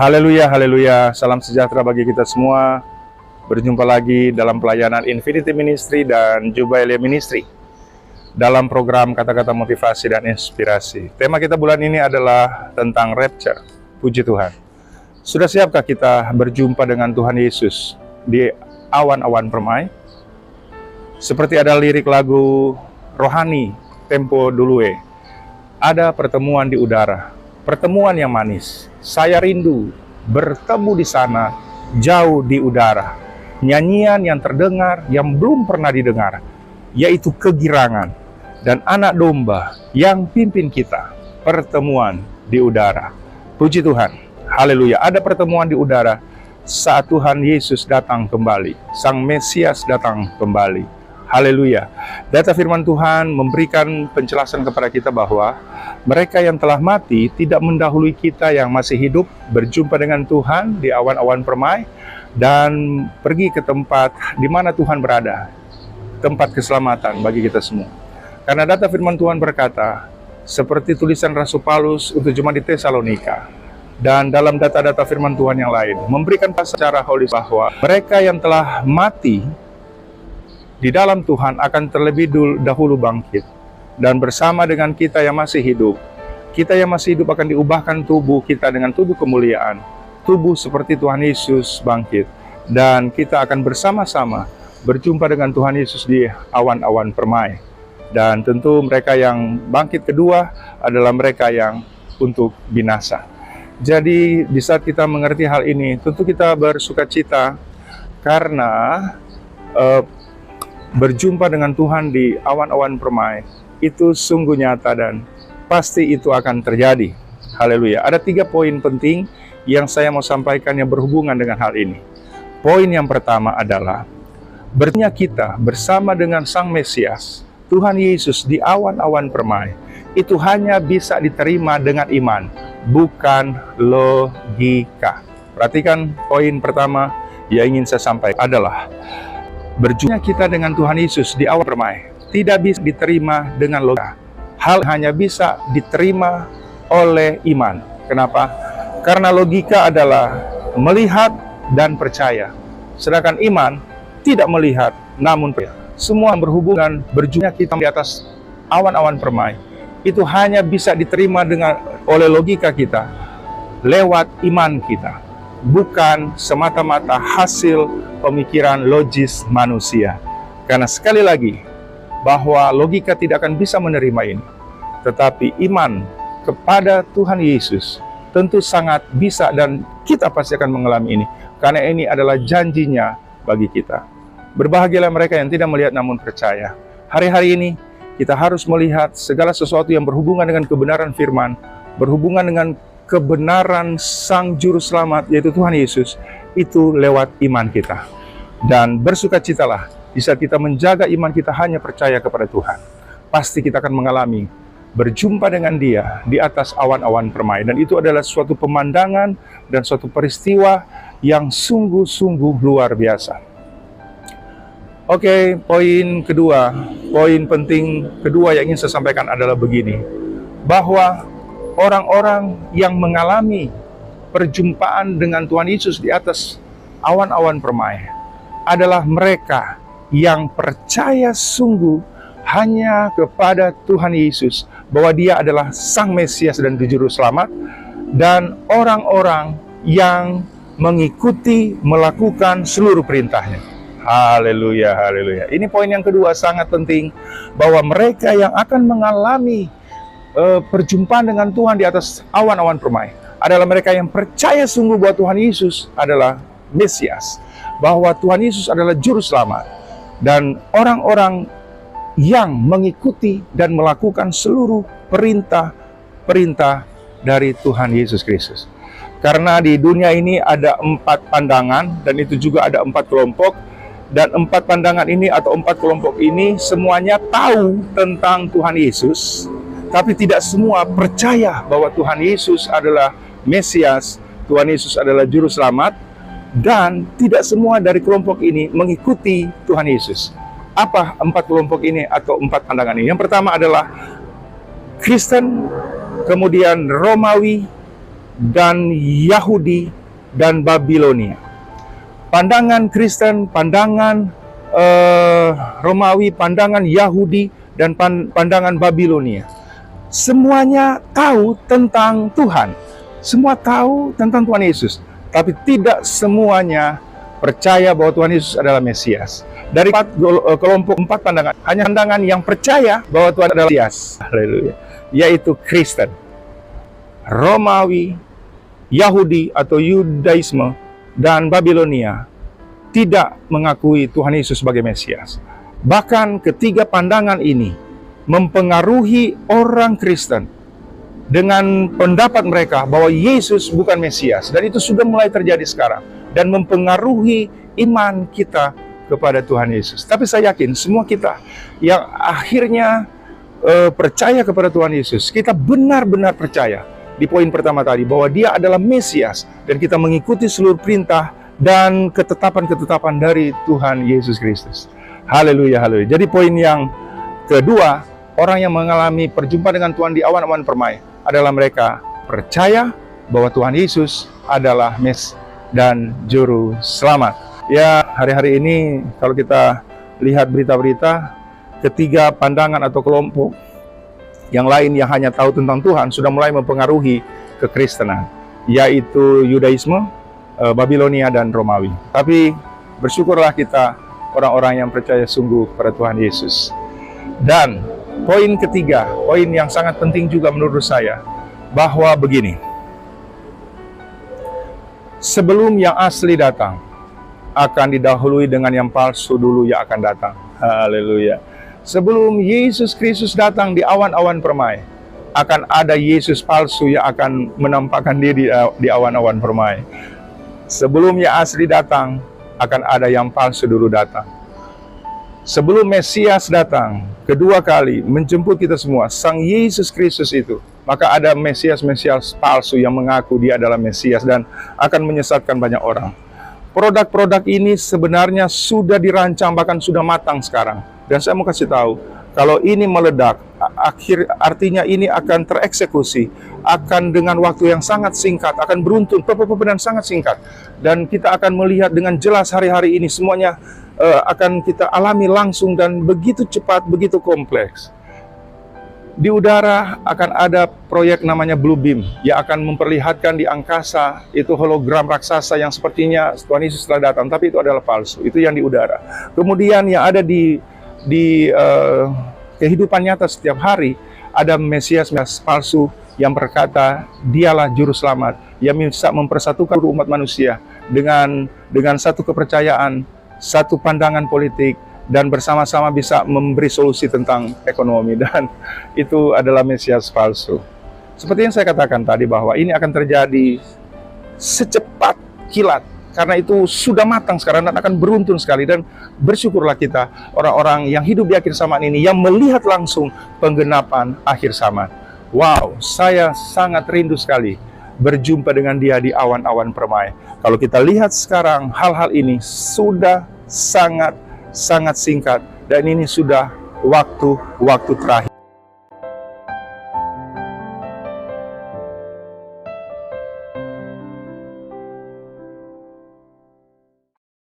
Haleluya, haleluya. Salam sejahtera bagi kita semua. Berjumpa lagi dalam pelayanan Infinity Ministry dan Jubilee Ministry dalam program kata-kata motivasi dan inspirasi. Tema kita bulan ini adalah tentang rapture. Puji Tuhan. Sudah siapkah kita berjumpa dengan Tuhan Yesus di awan-awan permai? Seperti ada lirik lagu rohani tempo dulue. Ada pertemuan di udara. Pertemuan yang manis. Saya rindu bertemu di sana, jauh di udara. Nyanyian yang terdengar yang belum pernah didengar, yaitu kegirangan dan anak domba yang pimpin kita. Pertemuan di udara. Puji Tuhan. Haleluya. Ada pertemuan di udara saat Tuhan Yesus datang kembali. Sang Mesias datang kembali. Haleluya. Data firman Tuhan memberikan penjelasan kepada kita bahwa mereka yang telah mati tidak mendahului kita yang masih hidup berjumpa dengan Tuhan di awan-awan permai dan pergi ke tempat di mana Tuhan berada, tempat keselamatan bagi kita semua. Karena data firman Tuhan berkata, seperti tulisan Rasul Paulus untuk jemaat di Tesalonika, dan dalam data-data firman Tuhan yang lain, memberikan secara holis bahwa mereka yang telah mati di dalam Tuhan akan terlebih dahulu bangkit. Dan bersama dengan kita yang masih hidup, kita yang masih hidup akan diubahkan tubuh kita dengan tubuh kemuliaan. Tubuh seperti Tuhan Yesus bangkit. Dan kita akan bersama-sama berjumpa dengan Tuhan Yesus di awan-awan permai. Dan tentu mereka yang bangkit kedua adalah mereka yang untuk binasa. Jadi di saat kita mengerti hal ini, tentu kita bersukacita karena berjumpa dengan Tuhan di awan-awan permai itu sungguh nyata dan pasti itu akan terjadi. Haleluya. Ada 3 poin penting yang saya mau sampaikan yang berhubungan dengan hal ini. Poin yang pertama adalah bertanya kita bersama dengan Sang Mesias, Tuhan Yesus di awan-awan permai, itu hanya bisa diterima dengan iman, bukan logika. Perhatikan poin pertama yang ingin saya sampaikan adalah berjumpa kita dengan Tuhan Yesus di awan permai tidak bisa diterima dengan logika. Hal hanya bisa diterima oleh iman. Kenapa? Karena logika adalah melihat dan percaya. Sedangkan iman tidak melihat namun percaya. Semua yang berhubungan berjumpa kita di atas awan-awan permai itu hanya bisa diterima oleh logika kita lewat iman kita. Bukan semata-mata hasil pemikiran logis manusia. Karena sekali lagi, bahwa logika tidak akan bisa menerima ini. Tetapi iman kepada Tuhan Yesus tentu sangat bisa dan kita pasti akan mengalami ini. Karena ini adalah janjinya bagi kita. Berbahagialah mereka yang tidak melihat namun percaya. Hari-hari ini kita harus melihat segala sesuatu yang berhubungan dengan kebenaran firman, berhubungan dengan kebenaran Sang Juru Selamat, yaitu Tuhan Yesus, itu lewat iman kita. Dan bersukacitalah di saat kita menjaga iman kita hanya percaya kepada Tuhan. Pasti kita akan mengalami berjumpa dengan Dia di atas awan-awan permai. Dan itu adalah suatu pemandangan dan suatu peristiwa yang sungguh-sungguh luar biasa. Oke, poin kedua, poin penting kedua yang ingin saya sampaikan adalah begini. Bahwa orang-orang yang mengalami perjumpaan dengan Tuhan Yesus di atas awan-awan permai adalah mereka yang percaya sungguh hanya kepada Tuhan Yesus, bahwa Dia adalah Sang Mesias dan Juru Selamat, dan orang-orang yang mengikuti, melakukan seluruh perintahnya. Haleluya, haleluya. Ini poin yang kedua sangat penting, bahwa mereka yang akan mengalami perjumpaan dengan Tuhan di atas awan-awan permai adalah mereka yang percaya sungguh bahwa Tuhan Yesus adalah Mesias, bahwa Tuhan Yesus adalah Juru Selamat, dan orang-orang yang mengikuti dan melakukan seluruh perintah-perintah dari Tuhan Yesus Kristus. Karena di dunia ini ada 4 pandangan, dan itu juga ada 4 kelompok, dan 4 pandangan ini atau 4 kelompok ini semuanya tahu tentang Tuhan Yesus, tapi tidak semua percaya bahwa Tuhan Yesus adalah Mesias, Tuhan Yesus adalah Juru Selamat, dan tidak semua dari kelompok ini mengikuti Tuhan Yesus. Apa 4 kelompok ini atau 4 pandangan ini? Yang pertama adalah Kristen, kemudian Romawi, dan Yahudi dan Babilonia. Pandangan Kristen, pandangan Romawi, pandangan Yahudi, dan pandangan Babilonia. Semuanya tahu tentang Tuhan. Semua tahu tentang Tuhan Yesus. Tapi tidak semuanya percaya bahwa Tuhan Yesus adalah Mesias. Dari kelompok 4 pandangan, hanya pandangan yang percaya bahwa Tuhan adalah Mesias. Haleluya. Yaitu Kristen, Romawi, Yahudi atau Yudaisme, dan Babilonia tidak mengakui Tuhan Yesus sebagai Mesias. Bahkan ketiga pandangan ini mempengaruhi orang Kristen dengan pendapat mereka bahwa Yesus bukan Mesias. Dan itu sudah mulai terjadi sekarang dan mempengaruhi iman kita kepada Tuhan Yesus. Tapi saya yakin semua kita yang akhirnya percaya kepada Tuhan Yesus, kita benar-benar percaya di poin pertama tadi bahwa Dia adalah Mesias, dan kita mengikuti seluruh perintah dan ketetapan-ketetapan dari Tuhan Yesus Kristus. Haleluya, haleluya. Jadi poin yang kedua, orang yang mengalami perjumpaan dengan Tuhan di awan-awan permai adalah mereka percaya bahwa Tuhan Yesus adalah Mes dan Juru Selamat. Ya, hari-hari ini kalau kita lihat berita-berita, ketiga pandangan atau kelompok yang lain yang hanya tahu tentang Tuhan sudah mulai mempengaruhi kekristenan, yaitu Yudaisme, Babilonia, dan Romawi. Tapi bersyukurlah kita orang-orang yang percaya sungguh pada Tuhan Yesus. Dan poin ketiga, poin yang sangat penting juga menurut saya, bahwa begini: sebelum yang asli datang, akan didahului dengan yang palsu dulu yang akan datang. Haleluya. Sebelum Yesus Kristus datang di awan-awan permai, akan ada Yesus palsu yang akan menampakkan diri di awan-awan permai. Sebelum yang asli datang, akan ada yang palsu dulu datang. Sebelum Mesias datang kedua kali menjemput kita semua, Sang Yesus Kristus itu, maka ada Mesias-Mesias palsu yang mengaku dia adalah Mesias dan akan menyesatkan banyak orang. Produk-produk ini sebenarnya sudah dirancang, bahkan sudah matang sekarang. Dan saya mau kasih tahu, kalau ini meledak, artinya ini akan tereksekusi, akan dengan waktu yang sangat singkat, akan beruntun, dan sangat singkat. Dan kita akan melihat dengan jelas hari-hari ini semuanya akan kita alami langsung dan begitu cepat, begitu kompleks. Di udara akan ada proyek namanya Blue Beam yang akan memperlihatkan di angkasa itu hologram raksasa yang sepertinya Tuhan Yesus telah datang, tapi itu adalah palsu. Itu yang di udara. Kemudian yang ada di kehidupan nyata setiap hari, ada Mesias palsu yang berkata dialah juru selamat, yang bisa mempersatukan umat manusia dengan satu kepercayaan, satu pandangan politik, dan bersama-sama bisa memberi solusi tentang ekonomi. Dan itu adalah Mesias palsu. Seperti yang saya katakan tadi, bahwa ini akan terjadi secepat kilat, karena itu sudah matang sekarang dan akan beruntun sekali. Dan bersyukurlah kita orang-orang yang hidup di akhir zaman ini, yang melihat langsung penggenapan akhir zaman. Wow, saya sangat rindu sekali berjumpa dengan Dia di awan-awan permai. Kalau kita lihat sekarang, hal-hal ini sudah sangat singkat, dan ini sudah waktu terakhir.